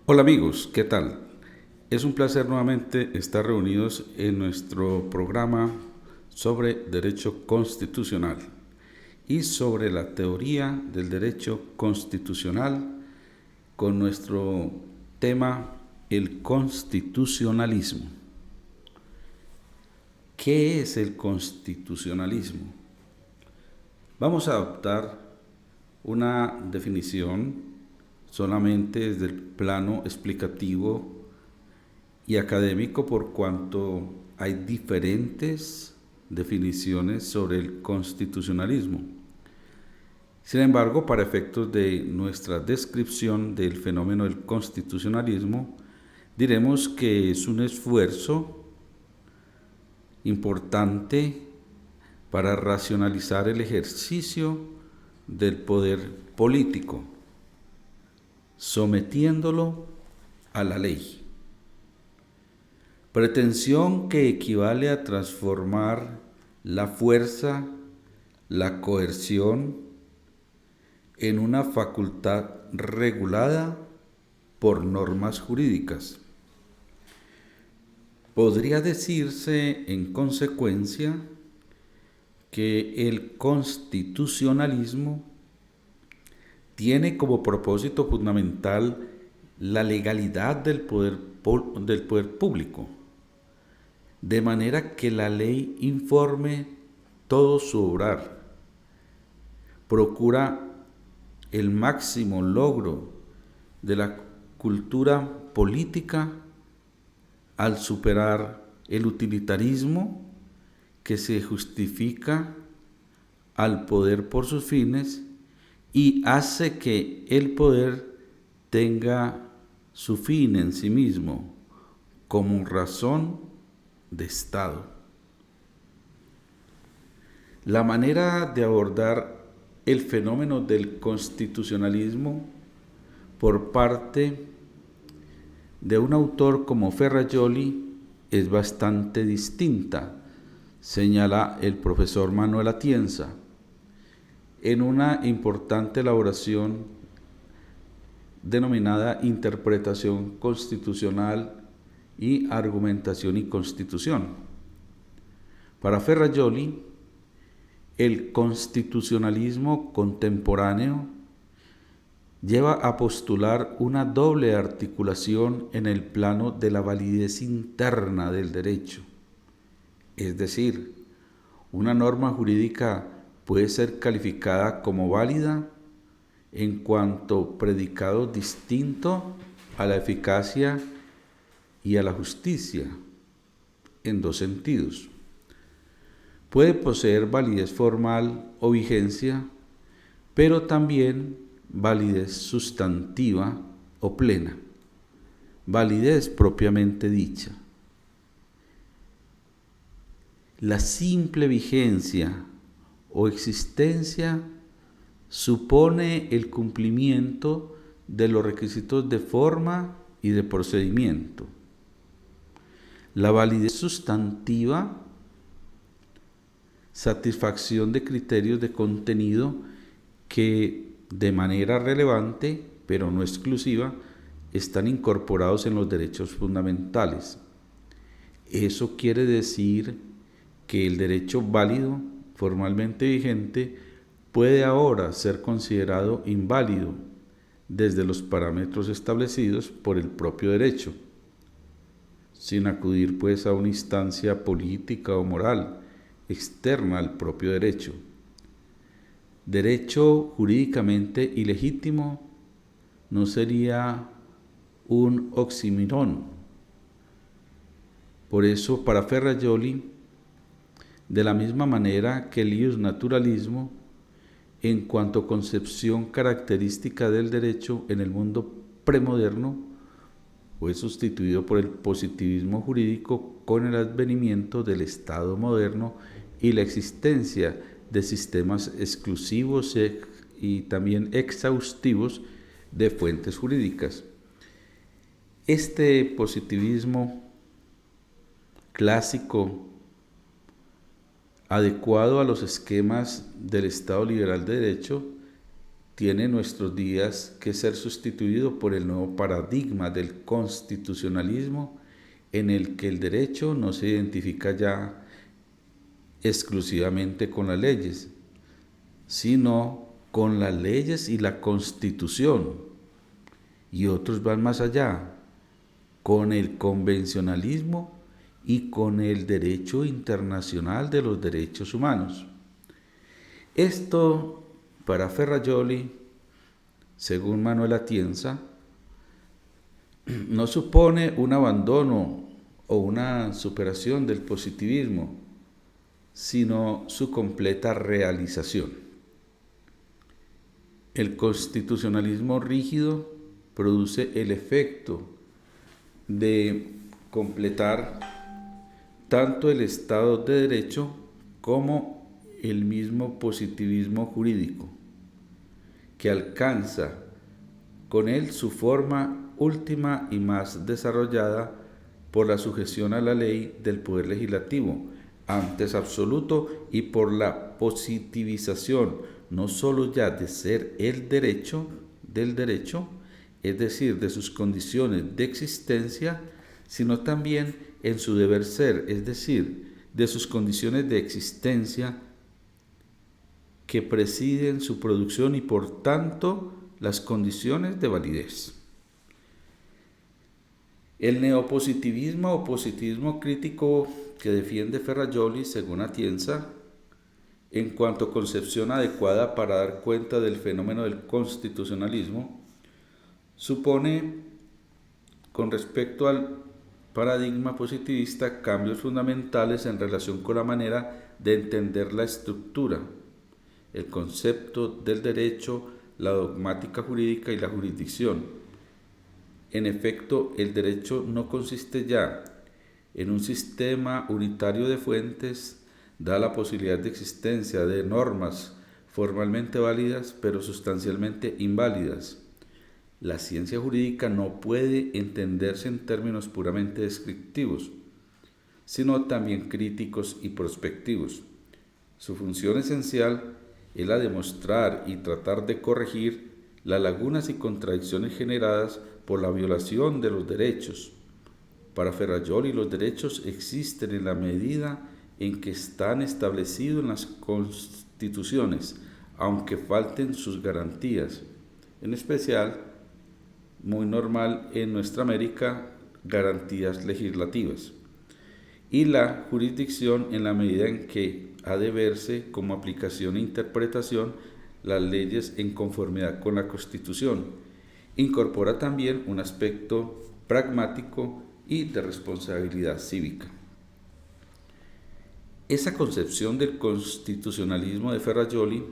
Hola amigos, ¿qué tal? Es un placer nuevamente estar reunidos en nuestro programa sobre derecho constitucional y sobre la teoría del derecho constitucional con nuestro tema el constitucionalismo. ¿Qué es el constitucionalismo? Vamos a adoptar una definición solamente desde el plano explicativo y académico por cuanto hay diferentes definiciones sobre el constitucionalismo. Sin embargo, para efectos de nuestra descripción del fenómeno del constitucionalismo, diremos que es un esfuerzo importante para racionalizar el ejercicio del poder político, sometiéndolo a la ley. Pretensión que equivale a transformar la fuerza, la coerción, en una facultad regulada por normas jurídicas. Podría decirse, en consecuencia, que el constitucionalismo tiene como propósito fundamental la legalidad del poder público, de manera que la ley informe todo su obrar, procura el máximo logro de la cultura política al superar el utilitarismo que se justifica al poder por sus fines y hace que el poder tenga su fin en sí mismo como razón de Estado. La manera de abordar el fenómeno del constitucionalismo por parte de un autor como Ferrajoli es bastante distinta, señala el profesor Manuel Atienza, en una importante elaboración denominada Interpretación Constitucional y Argumentación y Constitución. Para Ferrajoli, el constitucionalismo contemporáneo lleva a postular una doble articulación en el plano de la validez interna del derecho. Es decir, una norma jurídica puede ser calificada como válida en cuanto predicado distinto a la eficacia y a la justicia, en dos sentidos. Puede poseer validez formal o vigencia, pero también validez sustantiva o plena, validez propiamente dicha. La simple vigencia o existencia supone el cumplimiento de los requisitos de forma y de procedimiento. La validez sustantiva, satisfacción de criterios de contenido que de manera relevante, pero no exclusiva, están incorporados en los derechos fundamentales. Eso quiere decir que el derecho válido, formalmente vigente, puede ahora ser considerado inválido desde los parámetros establecidos por el propio derecho, sin acudir pues a una instancia política o moral externa al propio derecho. Derecho jurídicamente ilegítimo no sería un oxímoron. Por eso, para Ferrajoli, de la misma manera que el iusnaturalismo, en cuanto a concepción característica del derecho en el mundo premoderno, fue sustituido por el positivismo jurídico con el advenimiento del Estado moderno y la existencia de sistemas exclusivos y también exhaustivos de fuentes jurídicas. Este positivismo clásico, adecuado a los esquemas del Estado liberal de derecho, tiene en nuestros días que ser sustituido por el nuevo paradigma del constitucionalismo, en el que el derecho no se identifica ya exclusivamente con las leyes, sino con las leyes y la Constitución. Y otros van más allá, con el convencionalismo y con el derecho internacional de los derechos humanos. Esto, para Ferrajoli, según Manuel Atienza, no supone un abandono o una superación del positivismo, sino su completa realización. El constitucionalismo rígido produce el efecto de completar tanto el Estado de Derecho como el mismo positivismo jurídico, que alcanza con él su forma última y más desarrollada por la sujeción a la ley del poder legislativo, antes absoluto, y por la positivización no sólo ya de ser el derecho, del derecho, es decir, de sus condiciones de existencia, sino también en su deber ser, es decir, de sus condiciones de existencia que presiden su producción y por tanto las condiciones de validez. El neopositivismo o positivismo crítico que defiende Ferrajoli, según Atienza, en cuanto a concepción adecuada para dar cuenta del fenómeno del constitucionalismo, supone, con respecto al paradigma positivista, cambios fundamentales en relación con la manera de entender la estructura, el concepto del derecho, la dogmática jurídica y la jurisdicción. En efecto, el derecho no consiste ya en un sistema unitario de fuentes, da la posibilidad de existencia de normas formalmente válidas, pero sustancialmente inválidas. La ciencia jurídica no puede entenderse en términos puramente descriptivos, sino también críticos y prospectivos. Su función esencial es la de mostrar y tratar de corregir las lagunas y contradicciones generadas por la violación de los derechos. Para Ferrajoli, los derechos existen en la medida en que están establecidos en las constituciones, aunque falten sus garantías. En especial, muy normal en nuestra América, garantías legislativas. Y la jurisdicción en la medida en que ha de verse como aplicación e interpretación las leyes en conformidad con la Constitución. Incorpora también un aspecto pragmático y de responsabilidad cívica. Esa concepción del constitucionalismo de Ferrajoli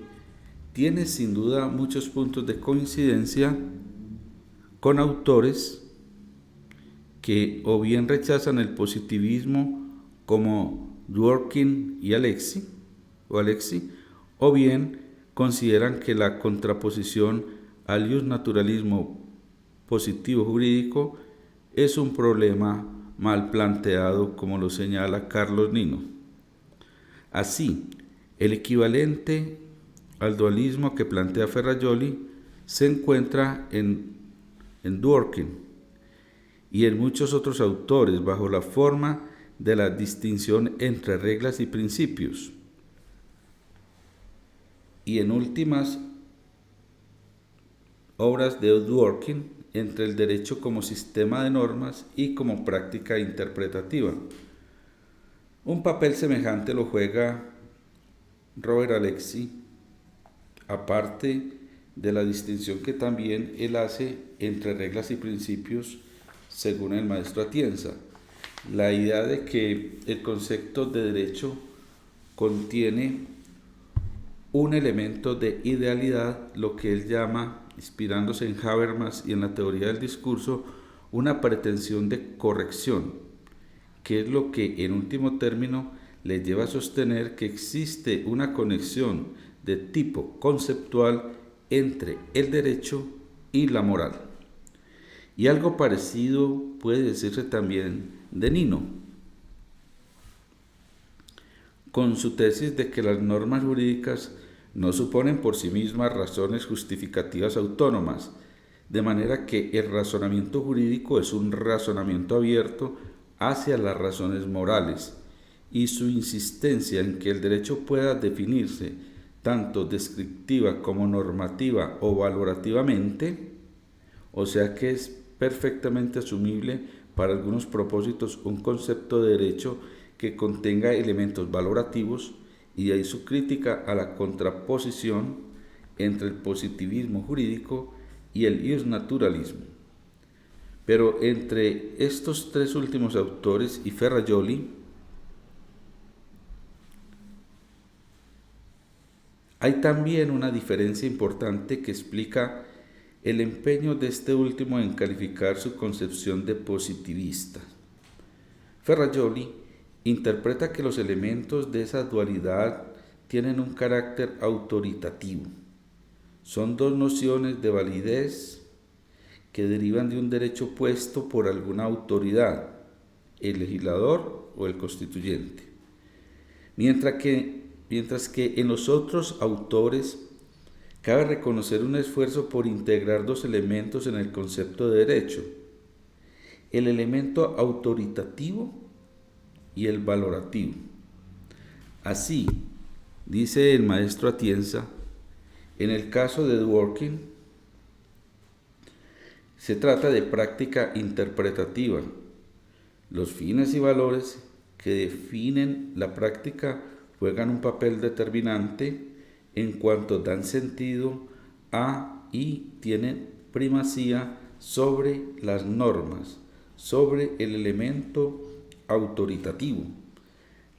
tiene sin duda muchos puntos de coincidencia con autores que o bien rechazan el positivismo como Dworkin y Alexi, o bien consideran que la contraposición al naturalismo positivo jurídico es un problema mal planteado, como lo señala Carlos Nino. Así, el equivalente al dualismo que plantea Ferrajoli se encuentra en Dworkin y en muchos otros autores bajo la forma de la distinción entre reglas y principios, y en últimas obras de Dworkin entre el derecho como sistema de normas y como práctica interpretativa. Un papel semejante lo juega Robert Alexi, aparte de la distinción que también él hace entre reglas y principios, según el maestro Atienza. La idea de que el concepto de derecho contiene un elemento de idealidad, lo que él llama, inspirándose en Habermas y en la teoría del discurso, una pretensión de corrección, que es lo que en último término le lleva a sostener que existe una conexión de tipo conceptual entre el derecho y la moral. Y algo parecido puede decirse también de Nino, con su tesis de que las normas jurídicas no suponen por sí mismas razones justificativas autónomas, de manera que el razonamiento jurídico es un razonamiento abierto hacia las razones morales, y su insistencia en que el derecho pueda definirse tanto descriptiva como normativa o valorativamente, o sea que es perfectamente asumible para algunos propósitos un concepto de derecho que contenga elementos valorativos, y de ahí su crítica a la contraposición entre el positivismo jurídico y el iusnaturalismo. Pero entre estos tres últimos autores y Ferrajoli hay también una diferencia importante que explica el empeño de este último en calificar su concepción de positivista. Ferrajoli interpreta que los elementos de esa dualidad tienen un carácter autoritativo. Son dos nociones de validez que derivan de un derecho puesto por alguna autoridad, el legislador o el constituyente. Mientras que en los otros autores cabe reconocer un esfuerzo por integrar dos elementos en el concepto de derecho: el elemento autoritativo y el valorativo. Así, dice el maestro Atienza, en el caso de Dworkin, se trata de práctica interpretativa. Los fines y valores que definen la práctica juegan un papel determinante en cuanto dan sentido a y tienen primacía sobre las normas, sobre el elemento autoritativo.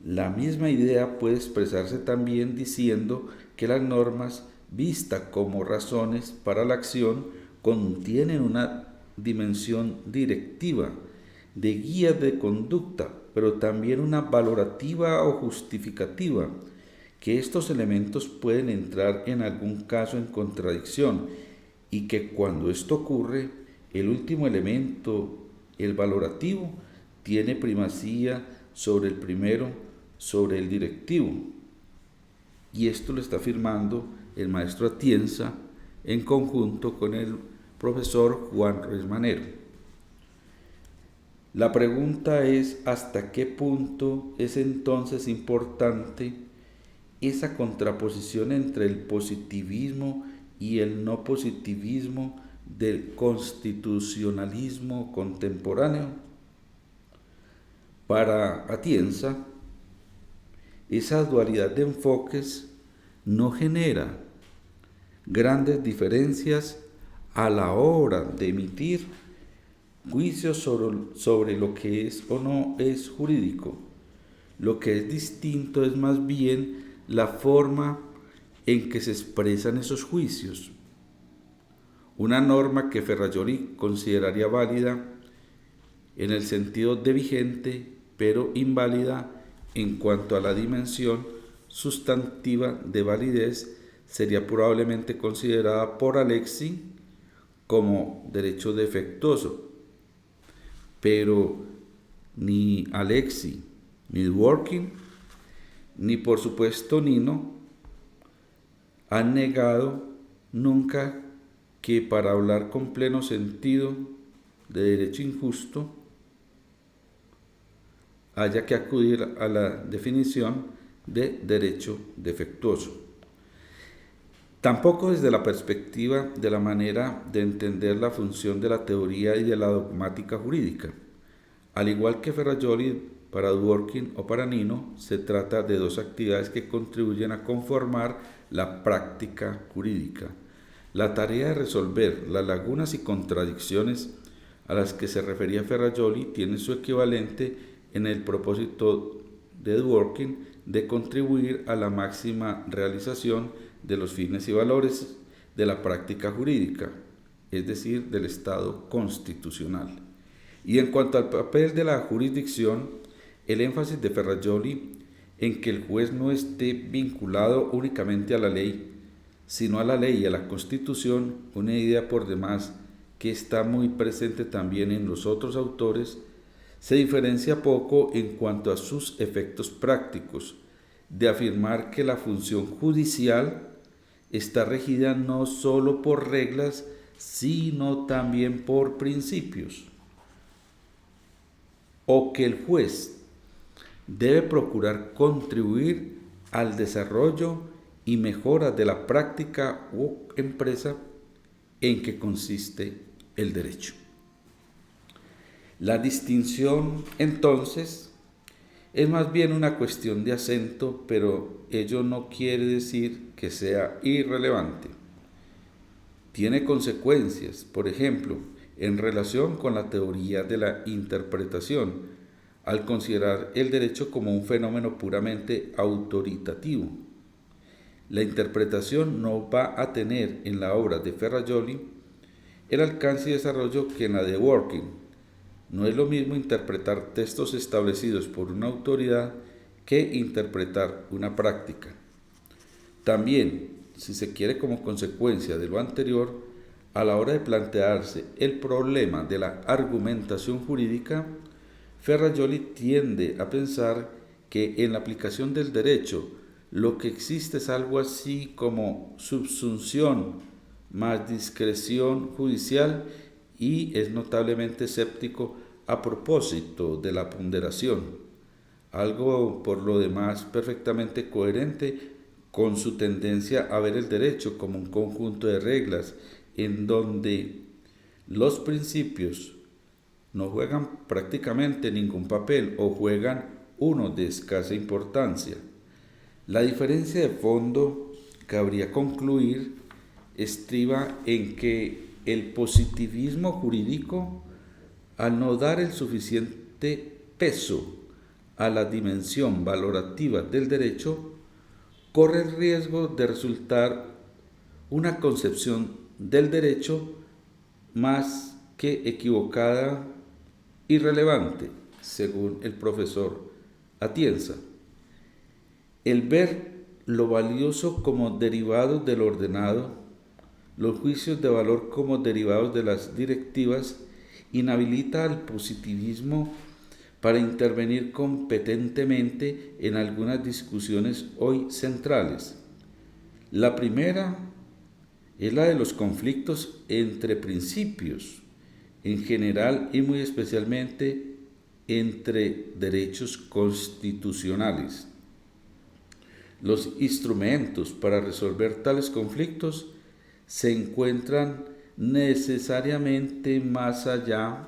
La misma idea puede expresarse también diciendo que las normas, vistas como razones para la acción, contienen una dimensión directiva, de guía de conducta, pero también una valorativa o justificativa, que estos elementos pueden entrar en algún caso en contradicción, y que cuando esto ocurre, el último elemento, el valorativo, tiene primacía sobre el primero, sobre el directivo. Y esto lo está afirmando el maestro Atienza en conjunto con el profesor Juan Ruiz Manero. La pregunta es: ¿hasta qué punto es entonces importante esa contraposición entre el positivismo y el no positivismo del constitucionalismo contemporáneo? Para Atienza, esa dualidad de enfoques no genera grandes diferencias a la hora de emitir juicios sobre lo que es o no es jurídico. Lo que es distinto es más bien la forma en que se expresan esos juicios. Una norma que Ferrajoli consideraría válida en el sentido de vigente, pero inválida en cuanto a la dimensión sustantiva de validez, sería probablemente considerada por Alexis como derecho defectuoso. Pero ni Alexis, ni Dworkin, ni por supuesto Nino han negado nunca que para hablar con pleno sentido de derecho injusto haya que acudir a la definición de derecho defectuoso. Tampoco desde la perspectiva de la manera de entender la función de la teoría y de la dogmática jurídica. Al igual que Ferrajoli, para Dworkin o para Nino, se trata de dos actividades que contribuyen a conformar la práctica jurídica. La tarea de resolver las lagunas y contradicciones a las que se refería Ferrajoli tiene su equivalente en el propósito de Dworkin de contribuir a la máxima realización de los fines y valores de la práctica jurídica, es decir, del Estado constitucional. Y en cuanto al papel de la jurisdicción, el énfasis de Ferrajoli en que el juez no esté vinculado únicamente a la ley, sino a la ley y a la Constitución, una idea por demás que está muy presente también en los otros autores, se diferencia poco en cuanto a sus efectos prácticos, de afirmar que la función judicial está regida no solo por reglas, sino también por principios, o que el juez debe procurar contribuir al desarrollo y mejora de la práctica u empresa en que consiste el derecho. La distinción, entonces, es más bien una cuestión de acento, pero ello no quiere decir que sea irrelevante. Tiene consecuencias, por ejemplo, en relación con la teoría de la interpretación, al considerar el derecho como un fenómeno puramente autoritativo. La interpretación no va a tener en la obra de Ferrajoli el alcance y desarrollo que en la de Dworkin. No es lo mismo interpretar textos establecidos por una autoridad que interpretar una práctica. También, si se quiere como consecuencia de lo anterior, a la hora de plantearse el problema de la argumentación jurídica, Ferrajoli tiende a pensar que en la aplicación del derecho lo que existe es algo así como subsunción más discreción judicial, y es notablemente escéptico a propósito de la ponderación, algo por lo demás perfectamente coherente con su tendencia a ver el derecho como un conjunto de reglas en donde los principios no juegan prácticamente ningún papel o juegan uno de escasa importancia. La diferencia de fondo, cabría concluir, estriba en que el positivismo jurídico, al no dar el suficiente peso a la dimensión valorativa del derecho, corre el riesgo de resultar una concepción del derecho más que equivocada, irrelevante, según el profesor Atienza. El ver lo valioso como derivado del ordenado, los juicios de valor como derivados de las directivas, inhabilita al positivismo para intervenir competentemente en algunas discusiones hoy centrales. La primera es la de los conflictos entre principios, en general y muy especialmente entre derechos constitucionales. Los instrumentos para resolver tales conflictos se encuentran necesariamente más allá,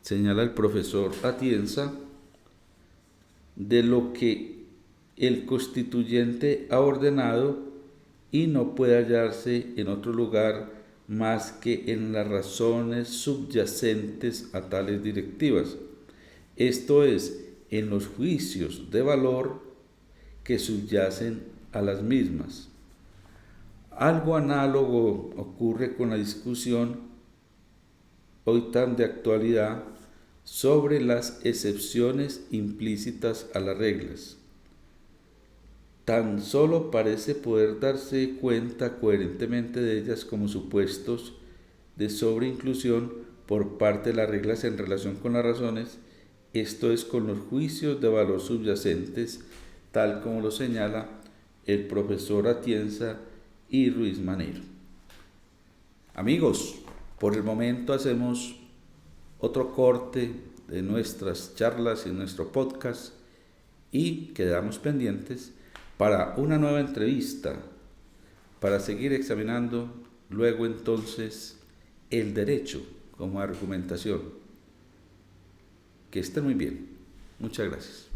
señala el profesor Atienza, de lo que el constituyente ha ordenado, y no puede hallarse en otro lugar más que en las razones subyacentes a tales directivas, esto es, en los juicios de valor que subyacen a las mismas. Algo análogo ocurre con la discusión, hoy tan de actualidad, sobre las excepciones implícitas a las reglas. Tan solo parece poder darse cuenta coherentemente de ellas como supuestos de sobreinclusión por parte de las reglas en relación con las razones, esto es, con los juicios de valor subyacentes, tal como lo señala el profesor Atienza y Ruiz Manero. Amigos, por el momento hacemos otro corte de nuestras charlas y nuestro podcast y quedamos pendientes para una nueva entrevista para seguir examinando luego entonces el derecho como argumentación. Que estén muy bien. Muchas gracias.